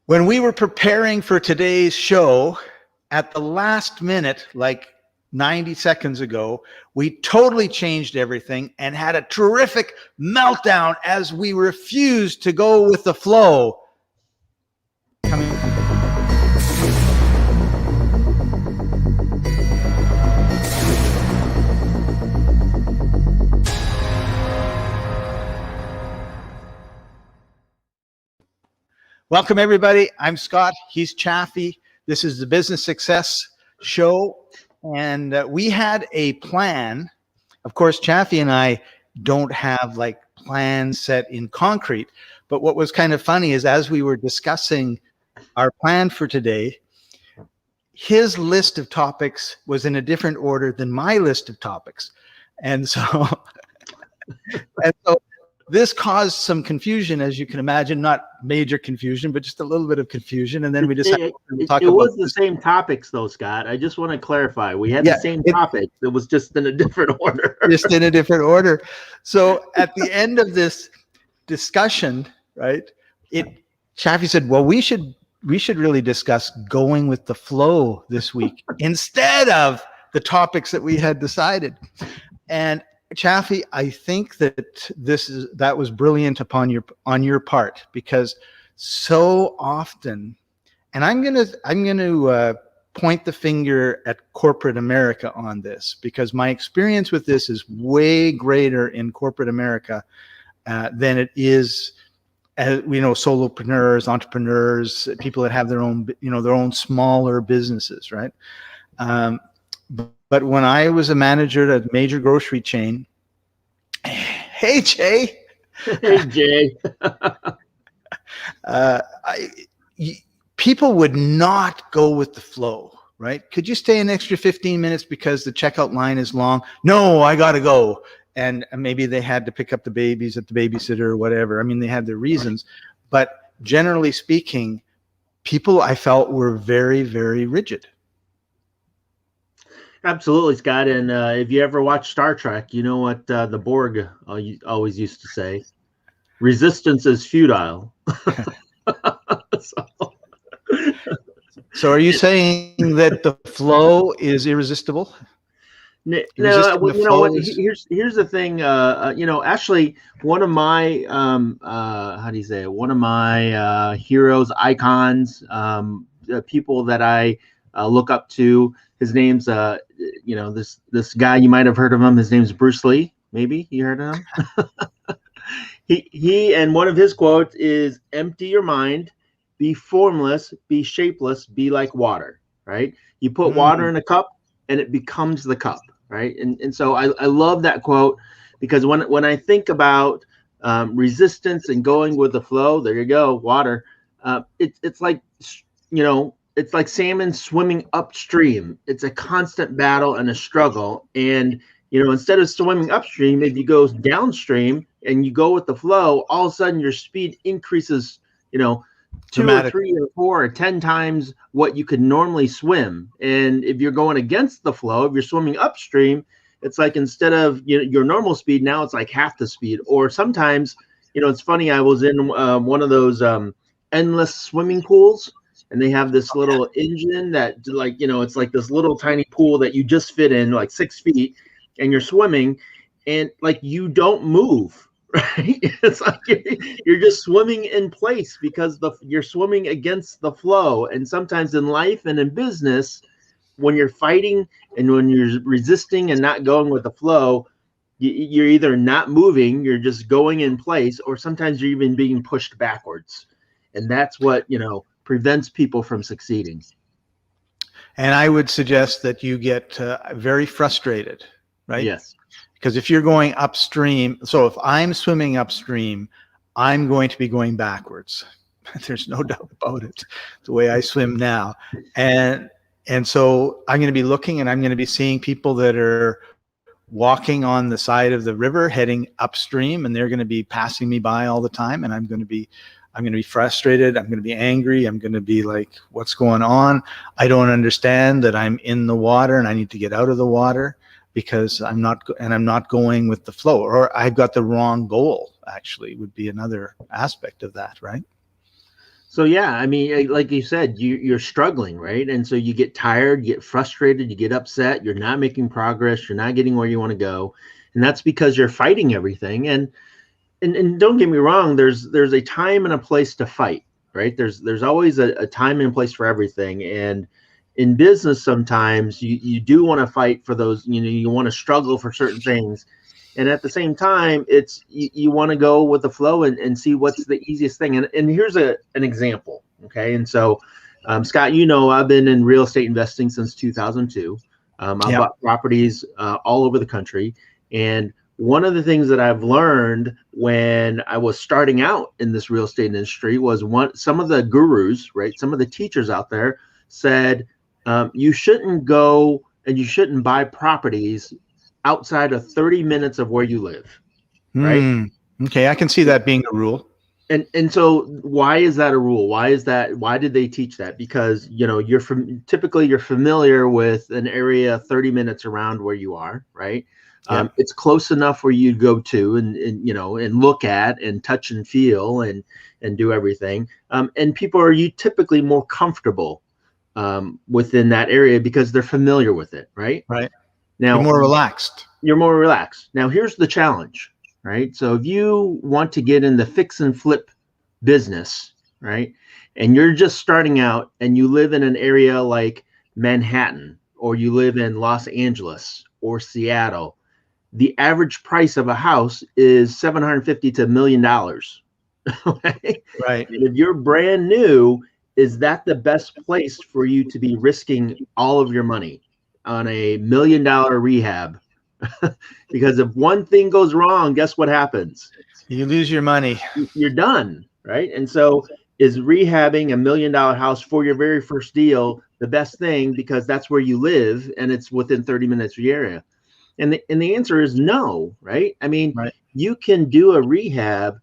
When we were preparing for today's show, at the last minute, like 90 seconds ago, we totally changed everything and had a terrific meltdown as we refused to go with the flow. Welcome, everybody. I'm Scott. He's Chaffee. This is the Business Success Show. And we had a plan. Of course, Chaffee and I don't have like plans set in concrete. But what was kind of funny is as we were discussing our plan for today, his list of topics was in a different order than my list of topics. And so this caused some confusion, as you can imagine, not major confusion, but just a little bit of confusion. And then we decided to talk about it was the same topics though, Scott. I just want to clarify. We had the same topic. It was just in a different order. Just in a different order. So at the end of this discussion, right, Chaffee said, well, we should really discuss going with the flow this week instead of the topics that we had decided. And Chaffee, I think that that was brilliant on your part, because so often, and I'm gonna point the finger at corporate America on this, because my experience with this is way greater in corporate America than it is, solopreneurs, entrepreneurs, people that have their own smaller businesses, right? But when I was a manager at a major grocery chain, hey Jay, people would not go with the flow, right? Could you stay an extra 15 minutes because the checkout line is long? No, I gotta go. And maybe they had to pick up the babies at the babysitter or whatever. I mean, they had their reasons, but generally speaking, people I felt were very, very rigid. Absolutely, Scott. And if you ever watch Star Trek, you know what the Borg always used to say: resistance is futile. So are you saying that the flow is irresistible? No, you know what? Here's the thing. Actually, one of my one of my heroes, icons, people that I look up to. His name's this guy, you might have heard of him. His name's Bruce Lee. Maybe you heard of him. he and one of his quotes is, "Empty your mind, be formless, be shapeless, be like water." Right? You put water in a cup, and it becomes the cup. Right? And so I love that quote, because when I think about resistance and going with the flow, there you go, water. It's like, it's like salmon swimming upstream. It's a constant battle and a struggle. And, instead of swimming upstream, if you go downstream and you go with the flow, all of a sudden your speed increases, 2 or 3 or 4 or 10 times what you could normally swim. And if you're going against the flow, if you're swimming upstream, it's like instead of your normal speed, now it's like half the speed. Or sometimes, it's funny, I was in one of those endless swimming pools. And they have this little engine that, it's like this little tiny pool that you just fit in like 6 feet, and you're swimming, and like you don't move, right? It's like you're just swimming in place because you're swimming against the flow. And sometimes in life and in business, when you're fighting and when you're resisting and not going with the flow, you're either not moving, you're just going in place, or sometimes you're even being pushed backwards. And that's what, prevents people from succeeding. And I would suggest that you get very frustrated, right? Yes. Because if you're going upstream, so if I'm swimming upstream, I'm going to be going backwards. There's no doubt about it, the way I swim now. And so I'm going to be looking, and I'm going to be seeing people that are walking on the side of the river heading upstream, and they're going to be passing me by all the time, and I'm going to be frustrated. I'm going to be angry. I'm going to be like, what's going on? I don't understand that I'm in the water and I need to get out of the water because I'm not going with the flow, or I've got the wrong goal, actually, would be another aspect of that, right? So yeah, I mean, like you said, you're struggling, right? And so you get tired, you get frustrated, you get upset, you're not making progress, you're not getting where you want to go. And that's because you're fighting everything. And don't get me wrong, there's a time and a place to fight, right? There's always a time and place for everything. And in business, sometimes you do want to fight for those, you want to struggle for certain things. And at the same time, it's you want to go with the flow and see what's the easiest thing. And here's an example. Okay. And so Scott, I've been in real estate investing since 2002. I've Yeah. bought properties all over the country. And one of the things that I've learned when I was starting out in this real estate industry was some of the gurus, right? Some of the teachers out there said, you shouldn't go and you shouldn't buy properties outside of 30 minutes of where you live, right? Okay, I can see that being a rule. And so why is that a rule? Why did they teach that? Because typically you're familiar with an area 30 minutes around where you are, right? Yeah. It's close enough where you go to and look at and touch and feel and do everything. And people are typically more comfortable within that area because they're familiar with it, right? Right. Now You're more relaxed. You're more relaxed. Now here's the challenge, right? So if you want to get in the fix and flip business, right, and you're just starting out and you live in an area like Manhattan or you live in Los Angeles or Seattle, the average price of a house is $750 to $1 million. Okay? Right. And if you're brand new, is that the best place for you to be risking all of your money on a $1 million rehab? Because if one thing goes wrong, guess what happens? You lose your money. You're done, right? And so is rehabbing a $1 million house for your very first deal the best thing because that's where you live and it's within 30 minutes of your area? And the answer is no, right? I mean, Right. You can do a rehab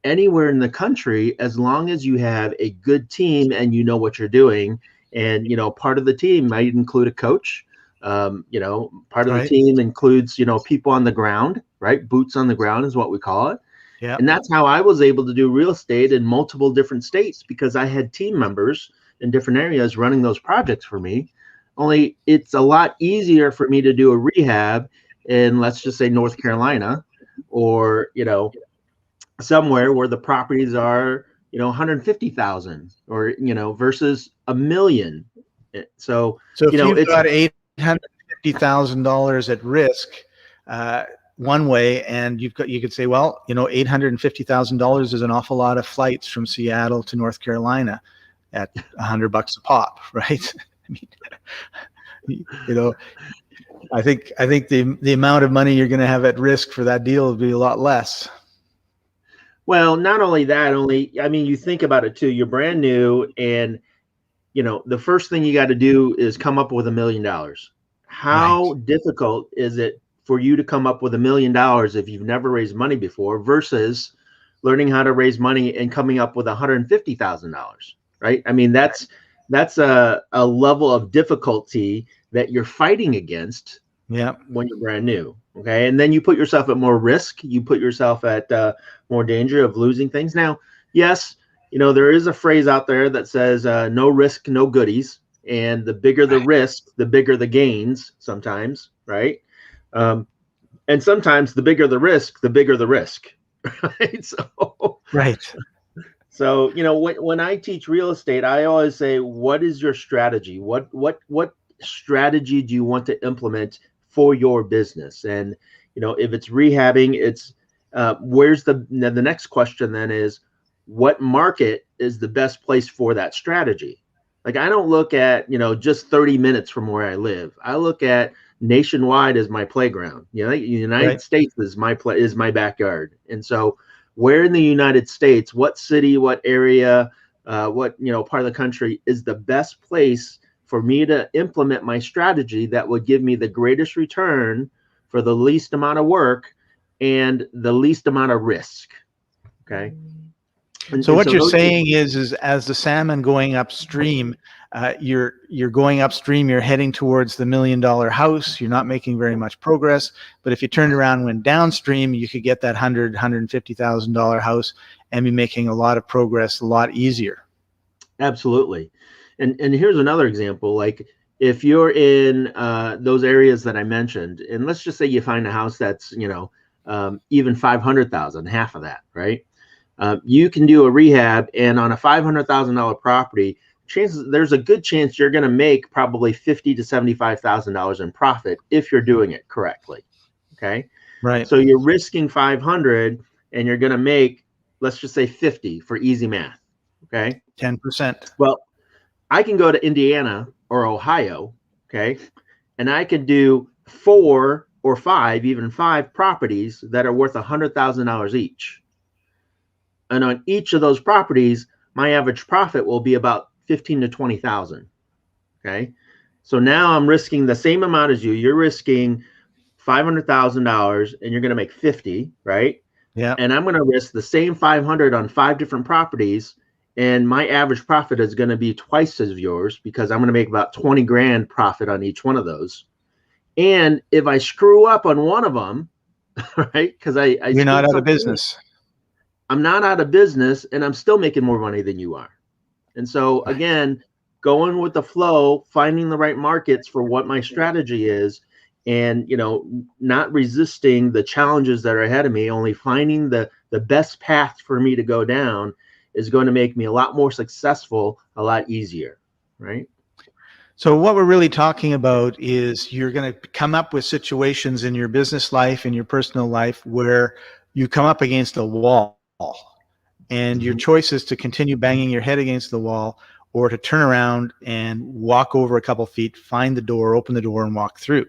anywhere in the country as long as you have a good team and you know what you're doing. And, part of the team might include a coach. Part of the Right. team includes, people on the ground, right? Boots on the ground is what we call it. Yeah. And that's how I was able to do real estate in multiple different states because I had team members in different areas running those projects for me. Only it's a lot easier for me to do a rehab in, let's just say, North Carolina or, somewhere where the properties are, 150,000 or, versus $1 million. So if you've it's got $850,000 at risk, one way, and you could say, well, $850,000 is an awful lot of flights from Seattle to North Carolina at $100 a pop, right? I think the amount of money you're going to have at risk for that deal will be a lot less. Well, not only that, you think about it too. You're brand new, and the first thing you got to do is come up with $1 million. How difficult is it for you to come up with $1 million if you've never raised money before versus learning how to raise money and coming up with $150,000, right? I mean, that's a level of difficulty that you're fighting against when you're brand new. Okay. And then you put yourself at more risk. You put yourself at more danger of losing things. Now, yes, there is a phrase out there that says no risk, no goodies. And the bigger the risk, the bigger the gains sometimes, right? And sometimes the bigger the risk, the bigger the risk, right? So, when I teach real estate, I always say, what is your strategy? What strategy do you want to implement for your business? And, if it's rehabbing, it's where's the next question then is, what market is the best place for that strategy? Like, I don't look at, just 30 minutes from where I live. I look at nationwide as my playground. The United States is my backyard. And so where in the United States, what city, what area, what, part of the country is the best place for me to implement my strategy that would give me the greatest return for the least amount of work and the least amount of risk. Okay. So what you're saying is as the salmon going upstream, you're going upstream, you're heading towards the $1 million house. You're not making very much progress. But if you turned around and went downstream, you could get that $150,000 house and be making a lot of progress a lot easier. Absolutely. And here's another example. Like if you're in those areas that I mentioned, and let's just say you find a house that's, even 500,000, half of that, right? You can do a rehab, and on a $500,000 property, chances there's a good chance you're going to make probably $50,000 to $75,000 in profit if you're doing it correctly. Okay, Right. so you're risking 500, and you're going to make, let's just say 50 for easy math. Okay, 10%. well, I can go to Indiana or Ohio, okay, and I could do 4 or 5, even 5 properties that are worth $100,000 each. And on each of those properties, my average profit will be about 15 to 20,000. Okay, so now I'm risking the same amount as you. You're risking $500,000, and you're going to make 50, right? Yeah. And I'm going to risk the same 500 on 5 different properties, and my average profit is going to be twice as yours because I'm going to make about 20 grand profit on each one of those. And if I screw up on one of them, right, because I You're not screwed out of something up, business. I'm not out of business, and I'm still making more money than you are. And so again, going with the flow, finding the right markets for what my strategy is, and not resisting the challenges that are ahead of me, only finding the best path for me to go down is going to make me a lot more successful, a lot easier, right? So what we're really talking about is you're going to come up with situations in your business life, in your personal life, where you come up against a wall, and your choice is to continue banging your head against the wall, or to turn around and walk over a couple feet, find the door, open the door, and walk through.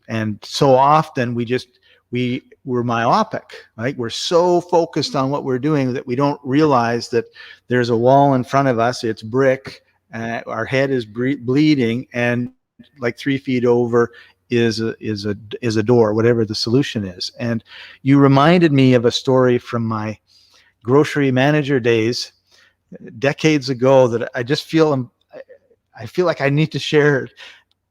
And so often we're myopic, right? We're so focused on what we're doing that we don't realize that there's a wall in front of us. It's brick. Our head is bleeding, and like 3 feet over is a door, whatever the solution is. And you reminded me of a story from my grocery manager days decades ago that I just feel like I need to share it.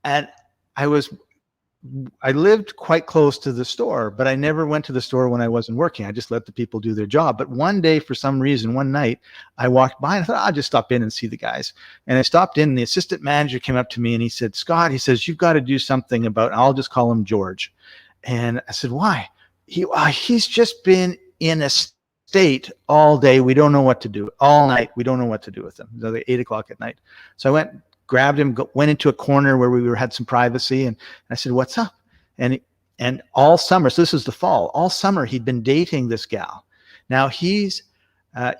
And I lived quite close to the store, but I never went to the store when I wasn't working. I just let the people do their job. But one day, for some reason, one night, I walked by and I thought, I'll just stop in and see the guys. And I stopped in, and the assistant manager came up to me and he said, Scott, he says, you've got to do something about, I'll just call him George. And I said, why? He's just been in a state all day. We don't know what to do. All night, we don't know what to do with him. It was like 8 o'clock at night. So I went, grabbed him, went into a corner where we had some privacy, and I said, what's up? And all summer, so this is the fall, all summer he'd been dating this gal. Now he's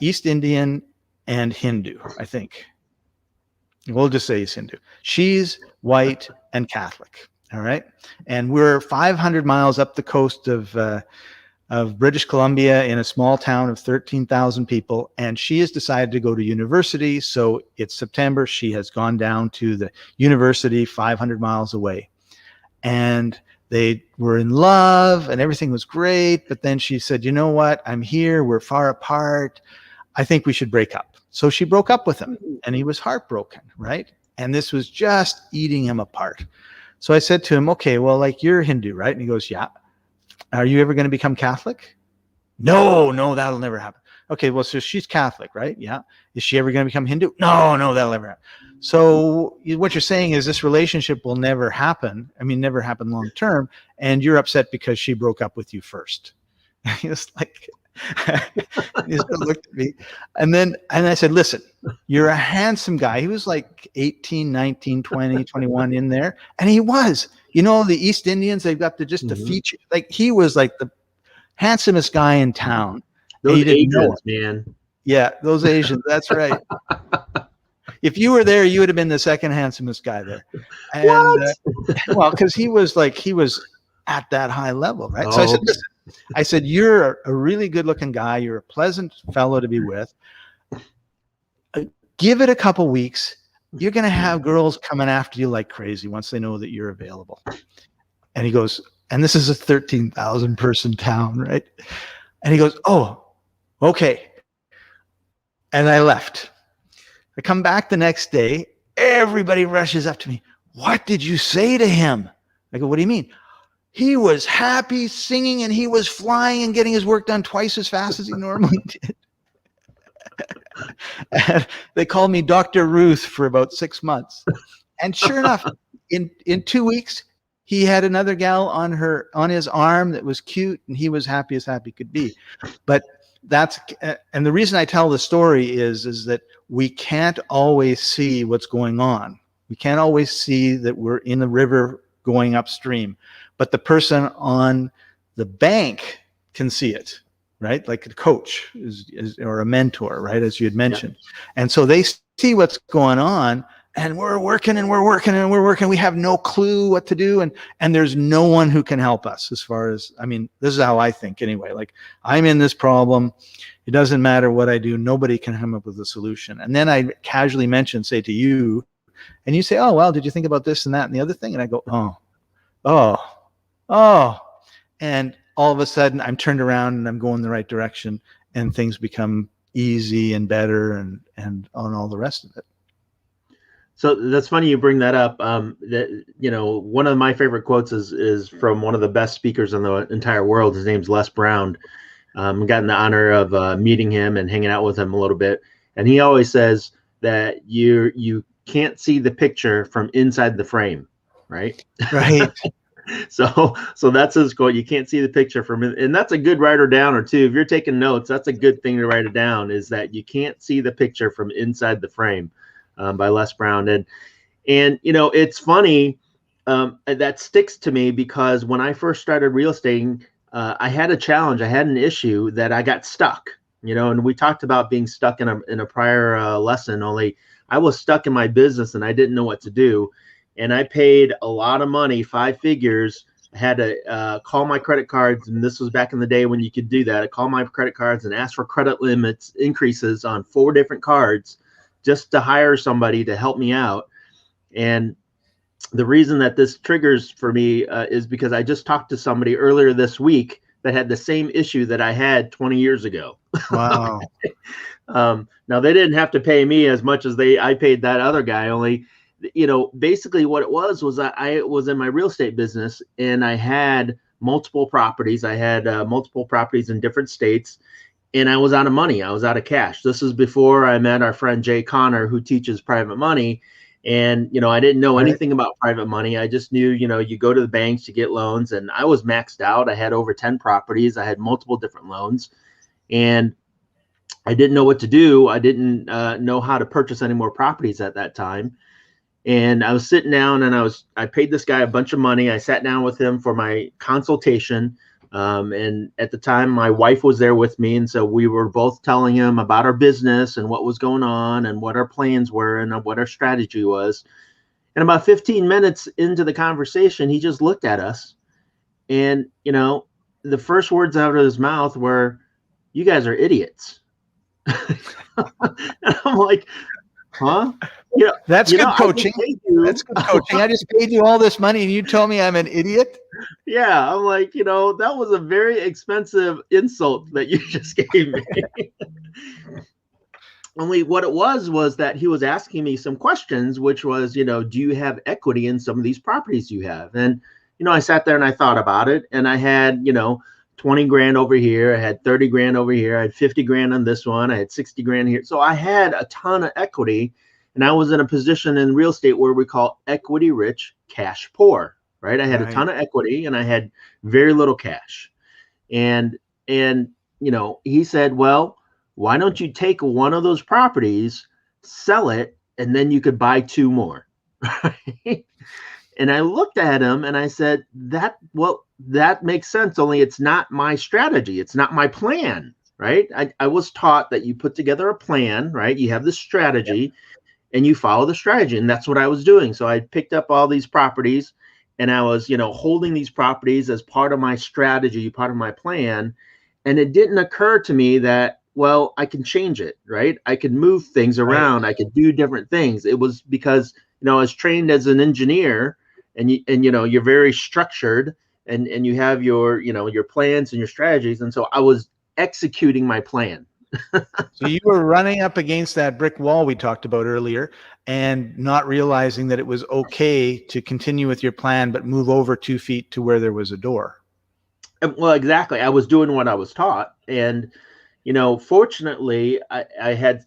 East Indian and Hindu, I think. We'll just say he's Hindu. She's white and Catholic. All right. And we're 500 miles up the coast of British Columbia in a small town of 13,000 people. And she has decided to go to university. So it's September. She has gone down to the university 500 miles away. And they were in love and everything was great. But then she said, you know what? I'm here. We're far apart. I think we should break up. So she broke up with him, and he was heartbroken, right? And this was just eating him apart. So I said to him, okay, well, like, you're Hindu, right? And he goes, yeah. Are you ever going to become Catholic? No, that'll never happen. Okay, well, so she's Catholic, right? Yeah. Is she ever going to become Hindu? No, that'll never happen. So what you're saying is this relationship will never happen. I mean, never happen long term. And you're upset because she broke up with you first. He was like, he just looked at me. And I said, listen, you're a handsome guy. He was like 18, 19, 20, 21 in there. And he was, the East Indians, they've got the feature. Like, he was like the handsomest guy in town. Those Asians, man. Yeah, those Asians. That's right. If you were there, you would have been the second handsomest guy there. And well, because he was at that high level, right? So I said, listen, I said, you're a really good looking guy. You're a pleasant fellow to be with. Give it a couple weeks. You're going to have girls coming after you like crazy once they know that you're available. And he goes, and this is a 13,000 person town, right? And he goes, oh, okay. And I left. I come back the next day. Everybody rushes up to me. What did you say to him? I go, what do you mean? He was happy, singing, and he was flying and getting his work done twice as fast as he normally did. And they called me Dr. Ruth for about 6 months. And sure enough, in 2 weeks, he had another gal on his arm that was cute, and he was happy as happy could be. But and the reason I tell the story is that we can't always see what's going on. We can't always see that we're in the river going upstream, but the person on the bank can see it, right? Like a coach or a mentor, right? As you had mentioned. Yeah. And so they see what's going on, and we're working and we're working and we're working. We have no clue what to do. And there's no one who can help us as far as, I mean, this is how I think anyway. Like, I'm in this problem. It doesn't matter what I do. Nobody can come up with a solution. And then I casually mention, say to you, and you say, oh, well, did you think about this and that and the other thing? And I go, oh. And all of a sudden I'm turned around and I'm going the right direction, and things become easy and better and on all the rest of it. So that's funny you bring that up. That, you know, one of my favorite quotes is from one of the best speakers in the entire world. His name's Les Brown. I've gotten the honor of meeting him and hanging out with him a little bit. And he always says that you can't see the picture from inside the frame, right? Right. So that's his quote. You can't see the picture from it. And that's a good writer downer too. If you're taking notes, that's a good thing to write it down, is that you can't see the picture from inside the frame. By Les Brown. And you know, it's funny, that sticks to me, because when I first started real estate, I had a challenge. I had an issue that I got stuck, you know, and we talked about being stuck in a prior lesson. Only I was stuck in my business and I didn't know what to do. And I paid a lot of money, 5 figures. I had to call my credit cards, and this was back in the day when you could do that. I called my credit cards and asked for credit limits increases on 4 different cards, just to hire somebody to help me out. And the reason that this triggers for me is because I just talked to somebody earlier this week that had the same issue that I had 20 years ago. Wow. Now they didn't have to pay me as much as I paid that other guy. Only, you know, basically what it was I was in my real estate business, and I had multiple properties. I had multiple properties in different states. And I was out of money. I was out of cash. This is before I met our friend Jay Connor, who teaches private money. And, you know, I didn't know anything about private money. I just knew, you know, you go to the banks to get loans, and I was maxed out. I had over 10 properties. I had multiple different loans, and I didn't know what to do. I didn't know how to purchase any more properties at that time. And I was sitting down, and I paid this guy a bunch of money. I sat down with him for my consultation. And at the time, my wife was there with me. And so we were both telling him about our business and what was going on and what our plans were and what our strategy was. And about 15 minutes into the conversation, he just looked at us. And, you know, the first words out of his mouth were, "You guys are idiots." And I'm like, huh? You know, that's good coaching. That's good coaching. I just paid you all this money and you tell me I'm an idiot? Yeah, I'm like, you know, that was a very expensive insult that you just gave me. Only what it was that he was asking me some questions, which was, you know, do you have equity in some of these properties you have? And, you know, I sat there and I thought about it, and I had, you know, 20 grand over here. I had 30 grand over here. I had 50 grand on this one. I had 60 grand here. So I had a ton of equity, and I was in a position in real estate where we call equity rich, cash poor, right? I had a ton of equity and I had very little cash. And, you know, he said, well, why don't you take one of those properties, sell it, and then you could buy 2 more. Right? And I looked at him and I said, that makes sense. Only it's not my strategy. It's not my plan, right? I was taught that you put together a plan, right? You have the strategy and you follow the strategy. And that's what I was doing. So I picked up all these properties and I was, you know, holding these properties as part of my strategy, part of my plan. And it didn't occur to me that, well, I can change it, right? I could move things around. I could do different things. It was because, you know, I was trained as an engineer, and you know, you're very structured, and you have your, you know, your plans and your strategies. And so I was executing my plan. So you were running up against that brick wall we talked about earlier, and not realizing that it was okay to continue with your plan, but move over 2 feet to where there was a door. Well, exactly. I was doing what I was taught. And, you know, fortunately, I had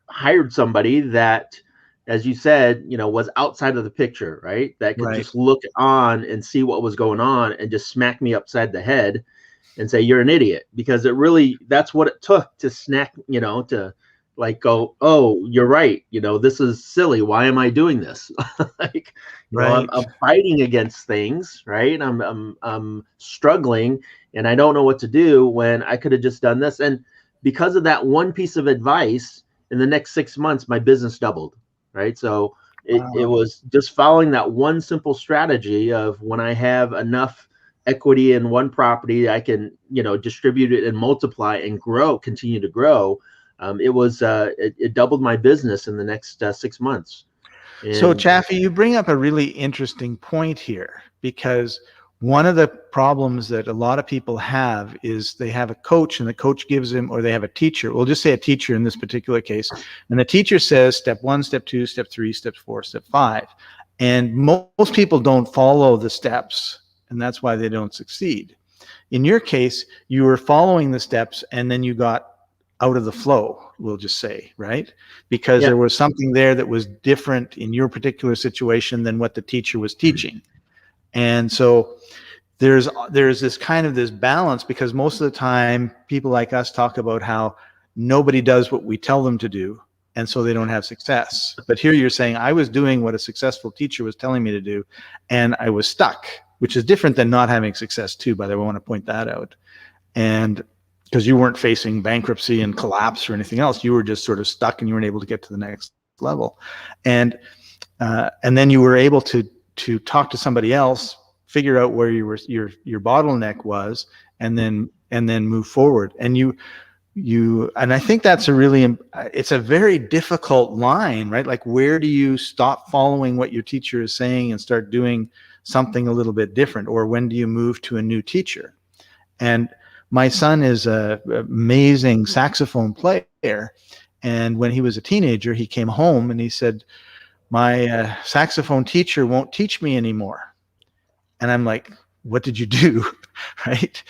hired somebody that, as you said, was outside of the picture, right? That could Right. just look on and see what was going on and just smack me upside the head and say, you're an idiot. Because that's what it took to to like go, oh, you're right. This is silly. Why am I doing this? Like, Right. I'm fighting against things, right? I'm struggling and I don't know what to do when I could have just done this. And because of that one piece of advice, in the next 6 months, my business doubled, right? So it Wow. was just following that one simple strategy of, when I have enough equity in one property, I can, distribute it and multiply and continue to grow. It doubled my business in the next 6 months. So, And Chaffee, you bring up a really interesting point here, because one of the problems that a lot of people have is they have a coach, and the coach gives them, or they have a teacher. We'll just say a teacher in this particular case. And the teacher says step 1, step 2, step 3, step 4, step 5. And most people don't follow the steps, and that's why they don't succeed. In your case, you were following the steps and then you got out of the flow, we'll just say, right? Because yeah, there was something there that was different in your particular situation than what the teacher was teaching. And so there's this kind of this balance, because most of the time people like us talk about how nobody does what we tell them to do, and so they don't have success. But here you're saying, I was doing what a successful teacher was telling me to do, and I was stuck, which is different than not having success too, by the way. I want to point that out. And because you weren't facing bankruptcy and collapse or anything else, you were just sort of stuck and you weren't able to get to the next level. And then you were able to talk to somebody else, figure out where your bottleneck was, and then move forward. And and I think that's it's a very difficult line, right? Like, where do you stop following what your teacher is saying and start doing something a little bit different? Or when do you move to a new teacher? And my son is an amazing saxophone player. And when he was a teenager, he came home and he said, my saxophone teacher won't teach me anymore. And I'm like, what did you do? Right?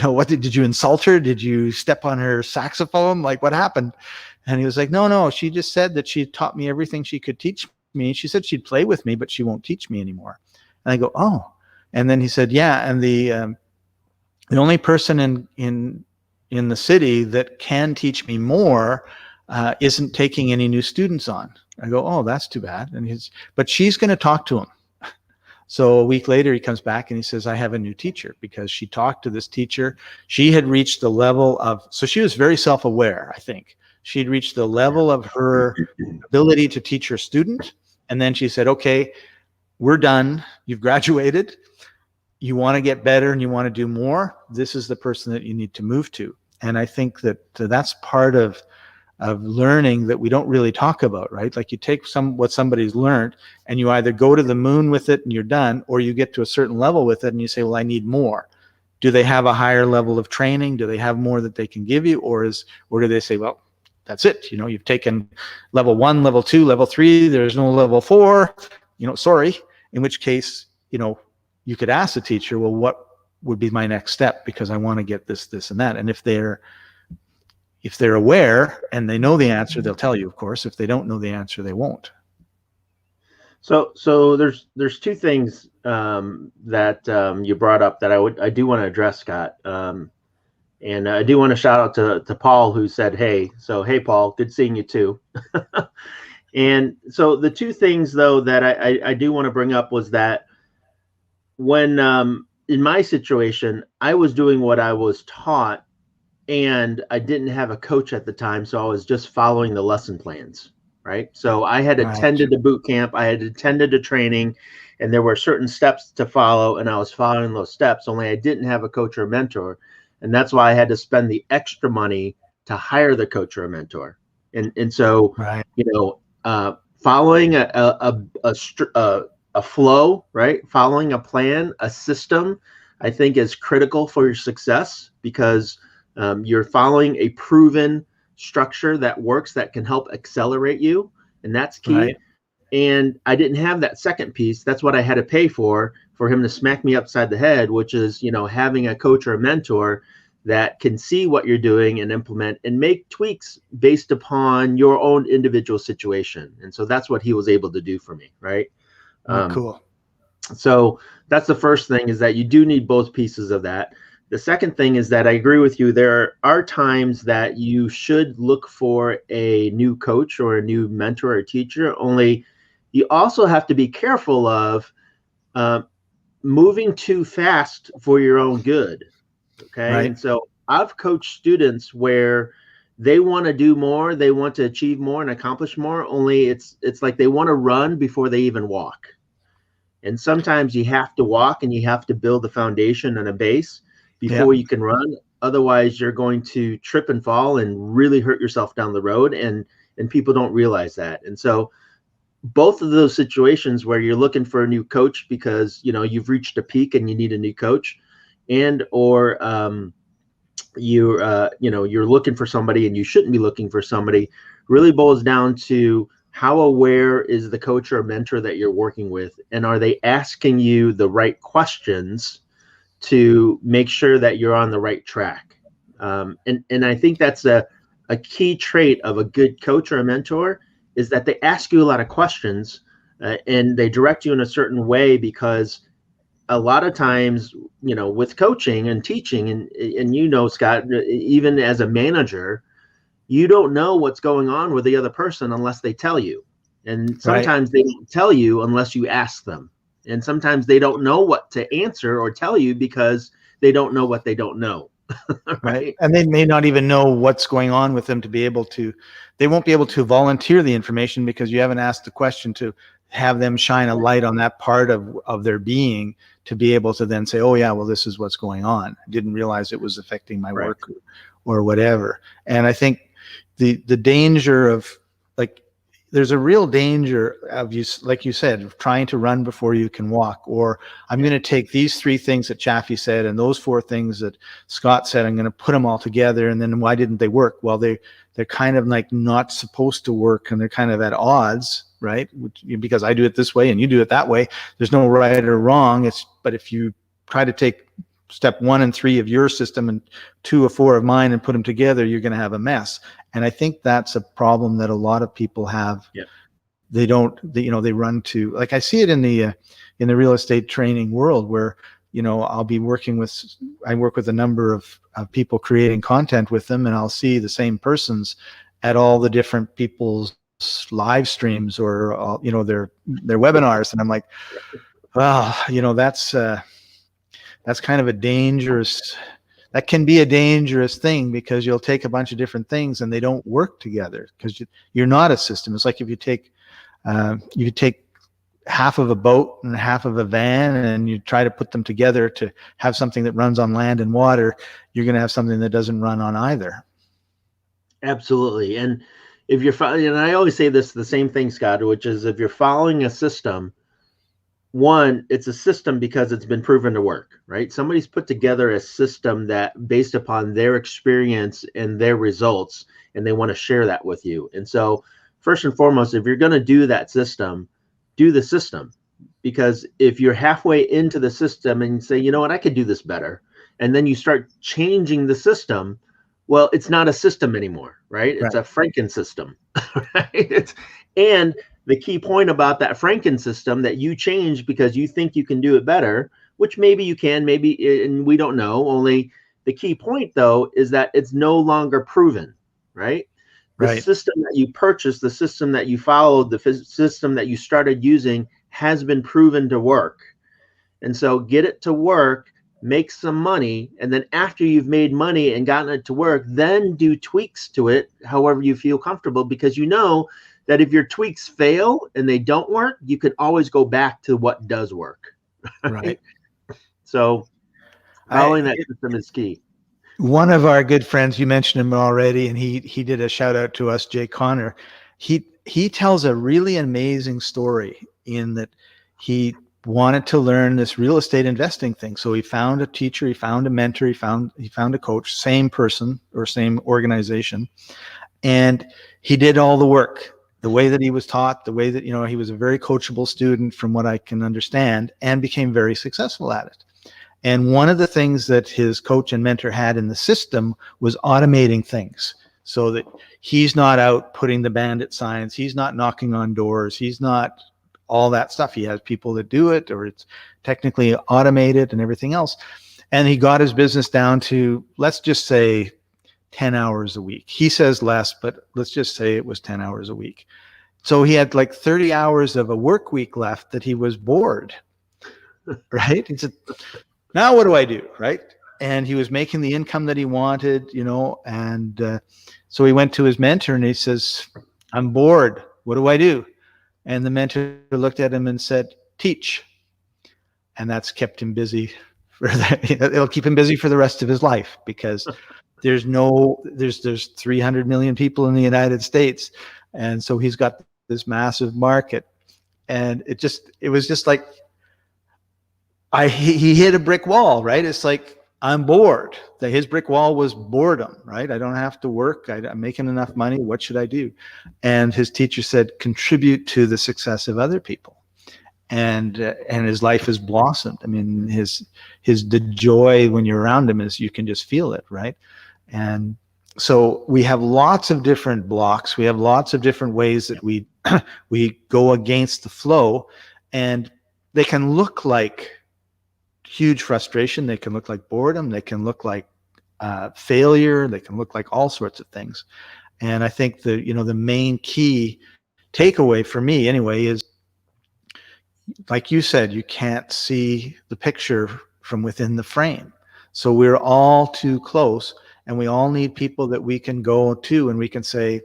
What did you insult her? Did you step on her saxophone? Like, what happened? And he was like, no, she just said that she taught me everything she could teach me. She said she'd play with me, but she won't teach me anymore. And I go, oh. And then he said, yeah. And the only person in the city that can teach me more isn't taking any new students on. I go, oh, that's too bad. And but she's going to talk to him. So a week later, he comes back and he says, I have a new teacher, because she talked to this teacher. She had reached the level of, so she was very self-aware, I think. She'd reached the level of her ability to teach her student. And then she said, okay, we're done. You've graduated. You want to get better and you want to do more. This is the person that you need to move to. And I think that that's part of learning that we don't really talk about, right? Like, you take what somebody's learned and you either go to the moon with it and you're done, or you get to a certain level with it and you say, well, I need more. Do they have a higher level of training? Do they have more that they can give you? Or do they say, well, that's it. You've taken level 1, level 2, level 3. There's no level 4, sorry. In which case, you could ask the teacher, well, what would be my next step? Because I want to get this, this, and that. And if they're aware and they know the answer, they'll tell you, of course. If they don't know the answer, they won't. So there's two things that you brought up that I do want to address, Scott. And I do want to shout out to Paul, who said, hey. So, hey, Paul, good seeing you too. And so the two things, though, that I do want to bring up was that when in my situation, I was doing what I was taught, and I didn't have a coach at the time, so I was just following the lesson plans, right? So I had attended a boot camp, I had attended a training, and there were certain steps to follow, and I was following those steps, only I didn't have a coach or a mentor. And that's why I had to spend the extra money to hire the coach or a mentor. And so, Right. Following a flow, right? Following a plan, a system, I think is critical for your success, because you're following a proven structure that works, that can help accelerate you. And that's key. Right. And I didn't have that second piece. That's what I had to pay for him to smack me upside the head, which is, having a coach or a mentor that can see what you're doing and implement and make tweaks based upon your own individual situation. And so that's what he was able to do for me, right? Oh, cool. So that's the first thing, is that you do need both pieces of that. The second thing is that I agree with you. There are times that you should look for a new coach or a new mentor or teacher, only you also have to be careful of moving too fast for your own good. Okay. Right. And so I've coached students where they want to do more, they want to achieve more and accomplish more, only it's like they want to run before they even walk. And sometimes you have to walk and you have to build a foundation and a base before you can run. Otherwise, you're going to trip and fall and really hurt yourself down the road. And people don't realize that. And so both of those situations where you're looking for a new coach because, you know, you've reached a peak and you need a new coach, and or you're looking for somebody and you shouldn't be looking for somebody, really boils down to how aware is the coach or mentor that you're working with, and are they asking you the right questions to make sure that you're on the right track. And I think that's a key trait of a good coach or a mentor, is that they ask you a lot of questions and they direct you in a certain way, because a lot of times, you know, with coaching and teaching, and you know, Scott, even as a manager, you don't know what's going on with the other person unless they tell you. And sometimes they don't tell you unless you ask them. And sometimes they don't know what to answer or tell you because they don't know what they don't know. Right. And they may not even know what's going on with them to be able to, they won't be able to volunteer the information because you haven't asked the question to have them shine a light on that part of their being to be able to then say, oh yeah, well, this is what's going on. I didn't realize it was affecting my work or whatever. And I think the danger of, like, there's a real danger of, you, like you said, of trying to run before you can walk, or I'm going to take these 3 things that Chaffee said and those 4 things that Scott said, I'm going to put them all together, and then why didn't they work? Well, they're kind of like not supposed to work, and they're kind of at odds, right? Because I do it this way and you do it that way. There's no right or wrong. But if you try to take step 1 and 3 of your system and 2 or 4 of mine and put them together, you're going to have a mess. And I think that's a problem that a lot of people have. Yeah. They run to, like, I see it in the real estate training world where, you know, I work with a number of people creating content with them, and I'll see the same persons at all the different people's live streams or, you know, their webinars. And I'm like, well, you know, that's kind of that can be a dangerous thing, because you'll take a bunch of different things and they don't work together because you're not a system. It's like if you take half of a boat and half of a van and you try to put them together to have something that runs on land and water, you're going to have something that doesn't run on either. Absolutely. And if you're following, and I always say this, the same thing, Scott, which is if you're following a system, one, it's a system because it's been proven to work, right? Somebody's put together a system that based upon their experience and their results, and they want to share that with you. And so first and foremost, if you're going to do that system, do the system. Because if you're halfway into the system and you say, you know what, I could do this better, and then you start changing the system, well, it's not a system anymore, right? It's a Franken system, right? And the key point about that Franken system that you change because you think you can do it better, which maybe you can, maybe, and we don't know. Only the key point, though, is that it's no longer proven, right? The system that you purchased, the system that you followed, the system that you started using has been proven to work. And so get it to work, make some money, and then after you've made money and gotten it to work, then do tweaks to it however you feel comfortable, because you know that if your tweaks fail and they don't work, you can always go back to what does work. Right. So following that system is key. One of our good friends, you mentioned him already, and he did a shout out to us, Jay Connor. He tells a really amazing story in that he wanted to learn this real estate investing thing. So he found a teacher, he found a mentor, he found a coach, same person or same organization. And he did all the work, the way that he was taught, the way that, you know, he was a very coachable student from what I can understand, and became very successful at it. And one of the things that his coach and mentor had in the system was automating things so that he's not out putting the bandit signs. He's not knocking on doors. He's not all that stuff. He has people that do it, or it's technically automated and everything else. And he got his business down to, let's just say, 10 hours a week. He says less, but let's just say it was 10 hours a week. So he had like 30 hours of a work week left that he was bored, right? He said, now what do I do, right? And he was making the income that he wanted, and so he went to his mentor and he says, I'm bored. What do I do? And the mentor looked at him and said, teach. And that's kept him busy. It'll keep him busy for the rest of his life, because there's 300 million people in the United States. And so he's got this massive market. And it was just like, he hit a brick wall, right? It's like, I'm bored. His brick wall was boredom, right? I don't have to work. I'm making enough money. What should I do? And his teacher said, contribute to the success of other people. And his life has blossomed. I mean, the joy when you're around him is, you can just feel it, right? And so we have lots of different blocks. We have lots of different ways that we go against the flow, and they can look like huge frustration. They can look like boredom. They can look like failure. They can look like all sorts of things. And I think the main key takeaway for me anyway is, like you said, you can't see the picture from within the frame. So we're all too close, and we all need people that we can go to and we can say,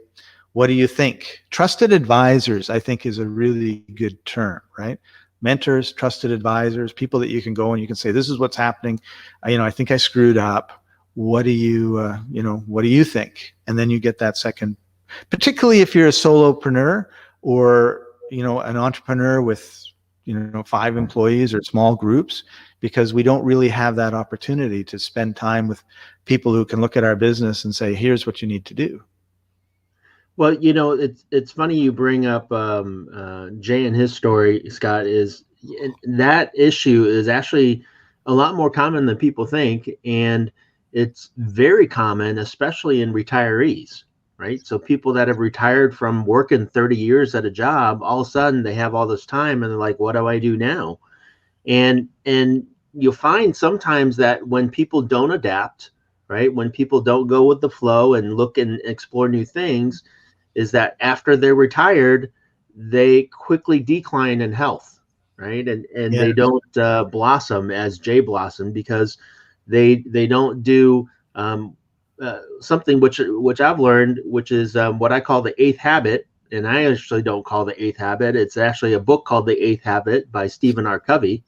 what do you think? Trusted advisors, I think, is a really good term, right? Mentors, trusted advisors, people that you can go and you can say, this is what's happening. I think I screwed up. What do you think? And then you get that second, particularly if you're a solopreneur or, an entrepreneur with, 5 employees or small groups, because we don't really have that opportunity to spend time with people who can look at our business and say, here's what you need to do. Well, it's funny you bring up Jay and his story, Scott. Is that issue is actually a lot more common than people think, and it's very common, especially in retirees, right? So people that have retired from working 30 years at a job, all of a sudden they have all this time, and they're like, "What do I do now?" And you'll find sometimes that when people don't adapt, right, when people don't go with the flow and look and explore new things, is that after they're retired, they quickly decline in health, right? And Yes. They don't blossom as Jay blossomed, because they don't do something which I've learned, which is what I call the 8th habit. And I actually don't call the 8th habit. It's actually a book called The 8th Habit by Stephen R. Covey.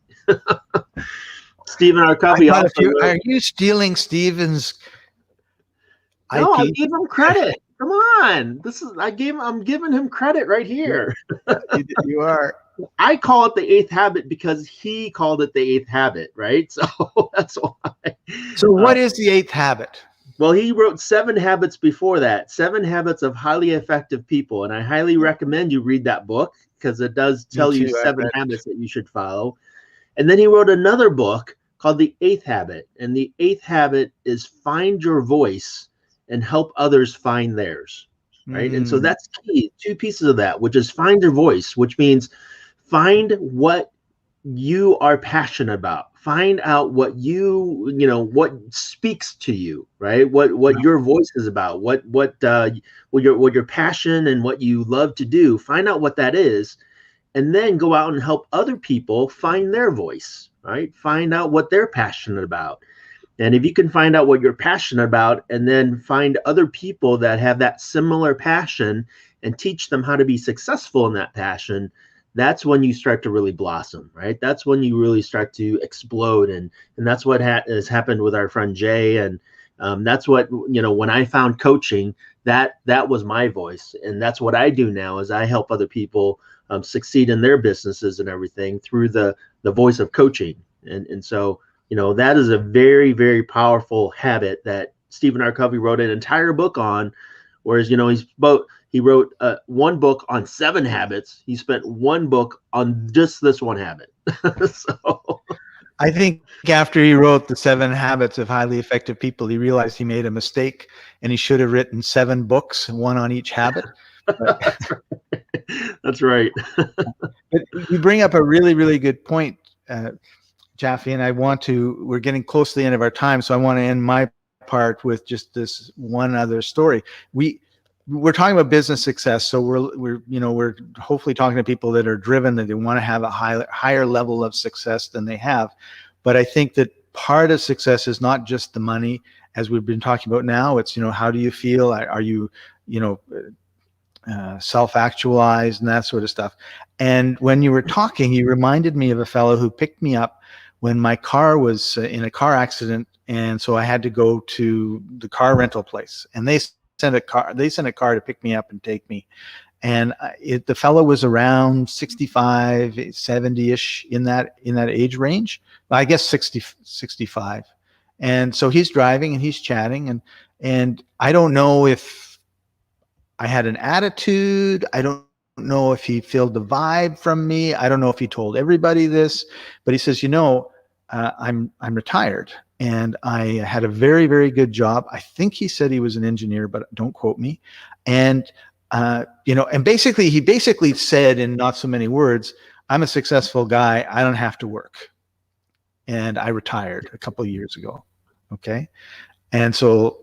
Stephen R. Covey also are you stealing Stephen's No, IP? I gave him credit. Come on. I'm giving him credit right here. You are. I call it the 8th habit because he called it the 8th habit, right? So that's why. So what is the 8th habit? Well, he wrote 7 habits before that, 7 habits of highly effective people. And I highly recommend you read that book, because it does tell you 7 habits that you should follow. And then he wrote another book called The 8th Habit. And the 8th habit is find your voice and help others find theirs, right? And so that's key. 2 pieces of that, which is find your voice, which means find what you are passionate about. Find out what what speaks to you, right? What your voice is about, what your passion and what you love to do. Find out what that is, and then go out and help other people find their voice, right? Find out what they're passionate about. And if you can find out what you're passionate about, and then find other people that have that similar passion and teach them how to be successful in that passion, that's when you start to really blossom, right? That's when you really start to explode. And that's what has happened with our friend Jay. And that's what, when I found coaching, that was my voice. And that's what I do now, is I help other people succeed in their businesses and everything through the voice of coaching. And so, that is a very, very powerful habit that Stephen R. Covey wrote an entire book on. Whereas, he wrote 1 book on 7 habits. He spent 1 book on just this 1 habit. So I think after he wrote The 7 Habits of Highly Effective People, he realized he made a mistake and he should have written 7 books, one on each habit. But, That's right. That's right. but you bring up a really, really good point, Jaffe, and we're getting close to the end of our time, so I want to end my part with just this one other story. We're talking about business success, so we're hopefully talking to people that are driven, that they want to have a higher level of success than they have. But I think that part of success is not just the money, as we've been talking about now. It's, how do you feel? Are you, self-actualized and that sort of stuff. And when you were talking, you reminded me of a fellow who picked me up when my car was in a car accident, and so I had to go to the car rental place, and they sent a car to pick me up and take me. And the fellow was around 65, 70-ish, in that age range. I guess 60, 65. And so he's driving and he's chatting, and I don't know if I had an attitude. I don't know if he felt the vibe from me. I don't know if he told everybody this, but he says, I'm retired and I had a very, very good job. I think he said he was an engineer, but don't quote me. And, and he basically said in not so many words, I'm a successful guy. I don't have to work. And I retired a couple of years ago. Okay. And so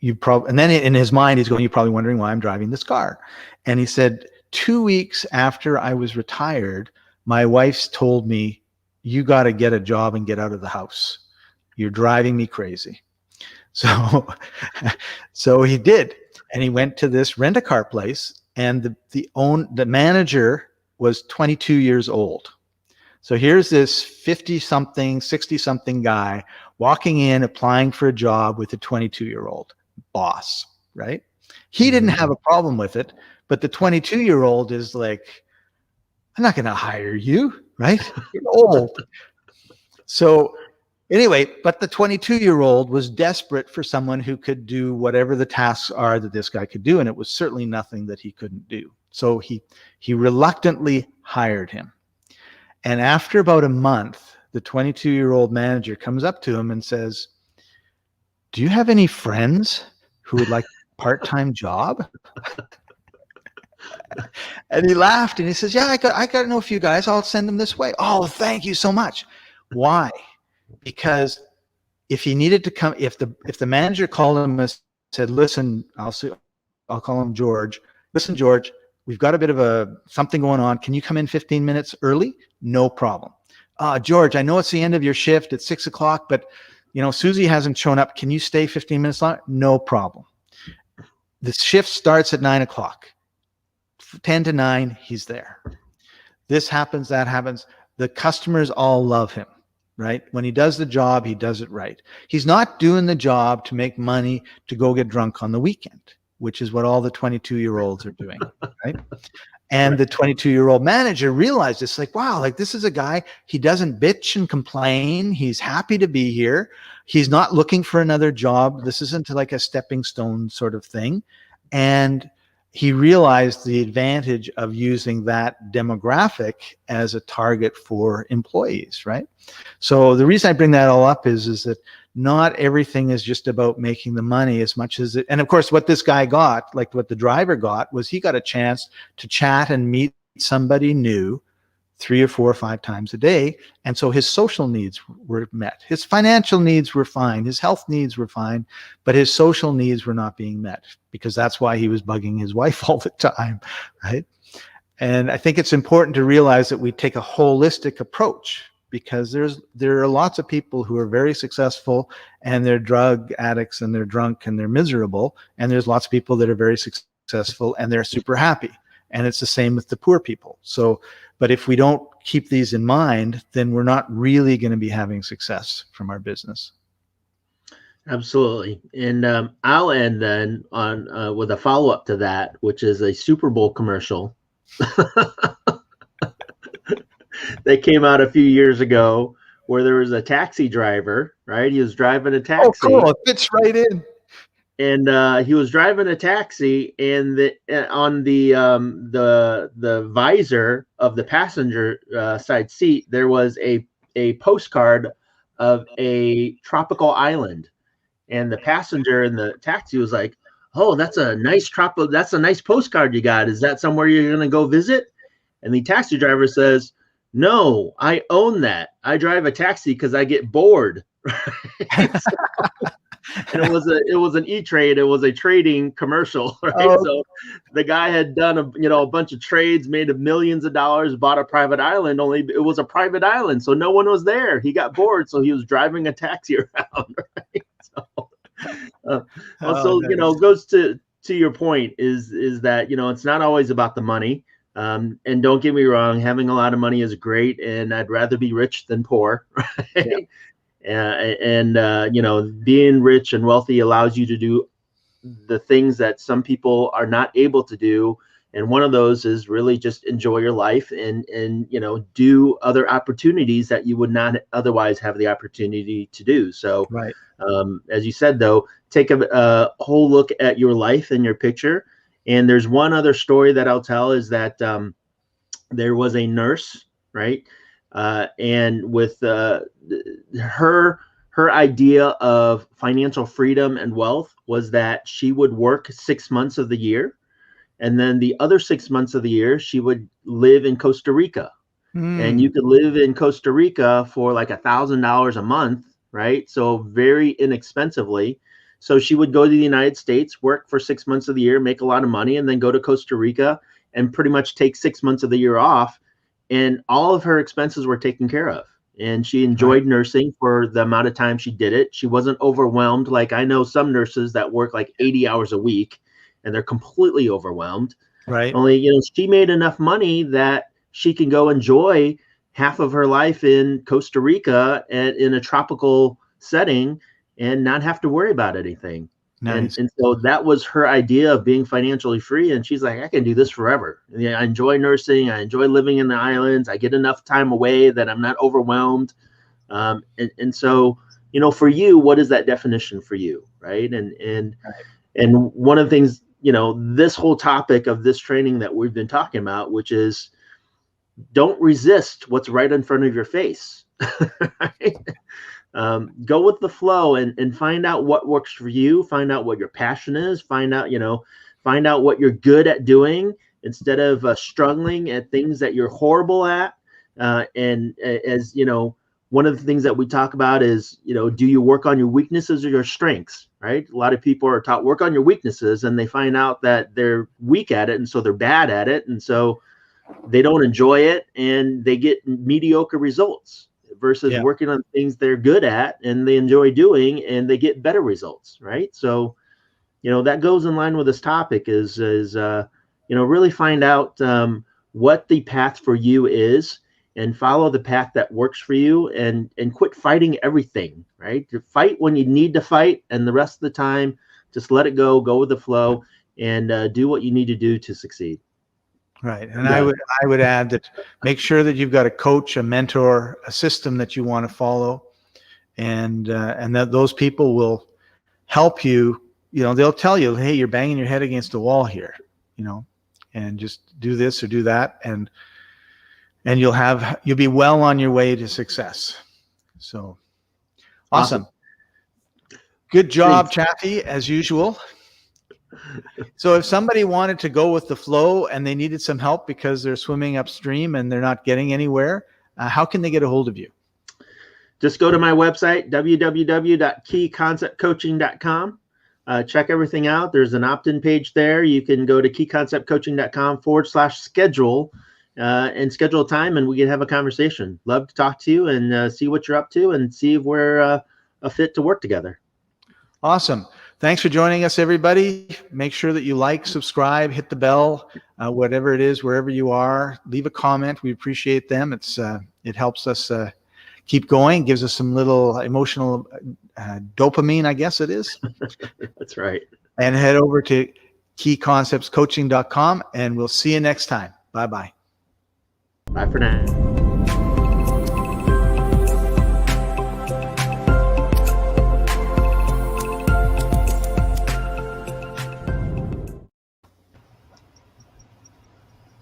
and then in his mind, he's going, you're probably wondering why I'm driving this car. And he said, 2 weeks after I was retired, my wife's told me, you got to get a job and get out of the house. You're driving me crazy. So he did. And he went to this rent-a-car place, and the manager was 22 years old. So here's this 50-something, 60-something guy walking in, applying for a job with a 22-year-old boss, right? He didn't have a problem with it, but the 22-year-old is like, I'm not going to hire you, right? You're old. So anyway, but the 22-year-old was desperate for someone who could do whatever the tasks are that this guy could do, and it was certainly nothing that he couldn't do. So he reluctantly hired him. And after about a month, the 22-year-old manager comes up to him and says, do you have any friends who would like a part-time job? And he laughed and he says, yeah, I got to know a few guys. I'll send them this way. Oh, thank you so much. Why? Because if he needed to come, if the manager called him and said, listen, I'll call him George. Listen, George, we've got a bit of something going on. Can you come in 15 minutes early? No problem. George, I know it's the end of your shift at 6 o'clock, but Susie hasn't shown up. Can you stay 15 minutes longer? No problem. The shift starts at 9 o'clock. 10 to 9, he's there. This happens, that happens. The customers all love him, right? When he does the job, he does it right. He's not doing the job to make money to go get drunk on the weekend, which is what all the 22-year-olds are doing, right? And the 22-year-old manager realized it's like, wow, like this is a guy, he doesn't bitch and complain. He's happy to be here. He's not looking for another job. This isn't like a stepping stone sort of thing. And he realized the advantage of using that demographic as a target for employees, right? So the reason I bring that all up is that not everything is just about making the money as much as it, and of course what this guy got, like what the driver got, was he got a chance to chat and meet somebody new 3 or 4 or 5 times a day. And so his social needs were met. His financial needs were fine. His health needs were fine, but his social needs were not being met, because that's why he was bugging his wife all the time, right? And I think it's important to realize that we take a holistic approach, because there are lots of people who are very successful and they're drug addicts and they're drunk and they're miserable. And there's lots of people that are very successful and they're super happy. And it's the same with the poor people. So, but if we don't keep these in mind, then we're not really going to be having success from our business. Absolutely. And I'll end then on with a follow-up to that, which is a Super Bowl commercial that came out a few years ago, where there was a taxi driver, right? He was driving a taxi. Oh, cool. It fits right in. And he was driving a taxi, and on the visor of the passenger side seat, there was a a postcard of a tropical island, and the passenger in the taxi was like, "Oh, that's a nice postcard you got. Is that somewhere you're gonna go visit?" And the taxi driver says, "No, I own that. I drive a taxi because I get bored." Right? And it was an E-Trade. It was a trading commercial, right? Oh. So the guy had done a bunch of trades, made millions of dollars, bought a private island. Only it was a private island, so no one was there. He got bored, so he was driving a taxi around, right? So, Nice. goes to your point is that it's not always about the money. And don't get me wrong, having a lot of money is great, and I'd rather be rich than poor, right? Yeah. Being rich and wealthy allows you to do the things that some people are not able to do, and one of those is really just enjoy your life and do other opportunities that you would not otherwise have the opportunity to do. So, right. As you said, though, take a whole look at your life and your picture. And there's one other story that I'll tell is that there was a nurse, right? And with her idea of financial freedom and wealth was that she would work 6 months of the year, and then the other 6 months of the year she would live in Costa Rica. And you could live in Costa Rica for like $1,000 a month, right? So very inexpensively. So she would go to the United States, work for 6 months of the year, make a lot of money, and then go to Costa Rica and pretty much take 6 months of the year off. And all of her expenses were taken care of. And she enjoyed nursing for the amount of time she did it. She wasn't overwhelmed. Like I know some nurses that work like 80 hours a week and they're completely overwhelmed. Right. Only, she made enough money that she can go enjoy half of her life in Costa Rica and in a tropical setting and not have to worry about anything. Nice. And so that was her idea of being financially free. And she's like, I can do this forever. I enjoy nursing. I enjoy living in the islands. I get enough time away that I'm not overwhelmed. And so, for you, what is that definition for you? Right. And one of the things, this whole topic of this training that we've been talking about, which is don't resist what's right in front of your face. Right? Go with the flow and find out what works for you. Find out what your passion is. Find out what you're good at doing instead of struggling at things that you're horrible at. And as one of the things that we talk about is, do you work on your weaknesses or your strengths? Right? A lot of people are taught work on your weaknesses, and they find out that they're weak at it, and so they're bad at it, and so they don't enjoy it, and they get mediocre results. Versus working on things they're good at and they enjoy doing, and they get better results, right? So, that goes in line with this topic is really find out what the path for you is and follow the path that works for you, and quit fighting everything, right? You fight when you need to fight, and the rest of the time, just let it go with the flow, and do what you need to do to succeed. Right. And I would add that make sure that you've got a coach, a mentor, a system that you want to follow, and that those people will help you. They'll tell you, hey, you're banging your head against a wall here, and just do this or do that, and you'll be well on your way to success. So awesome. Good job, Chaffee, as usual. So if somebody wanted to go with the flow and they needed some help because they're swimming upstream and they're not getting anywhere, how can they get a hold of you? Just go to my website, www.keyconceptcoaching.com. Check everything out. There's an opt-in page there. You can go to keyconceptcoaching.com/schedule and schedule a time, and we can have a conversation. Love to talk to you and see what you're up to and see if we're a fit to work together. Awesome. Thanks for joining us, everybody. Make sure that you like, subscribe, hit the bell, whatever it is, wherever you are. Leave a comment. We appreciate them. It helps us keep going, gives us some little emotional dopamine, I guess it is. That's right. And head over to keyconceptscoaching.com, and we'll see you next time. Bye-bye. Bye for now.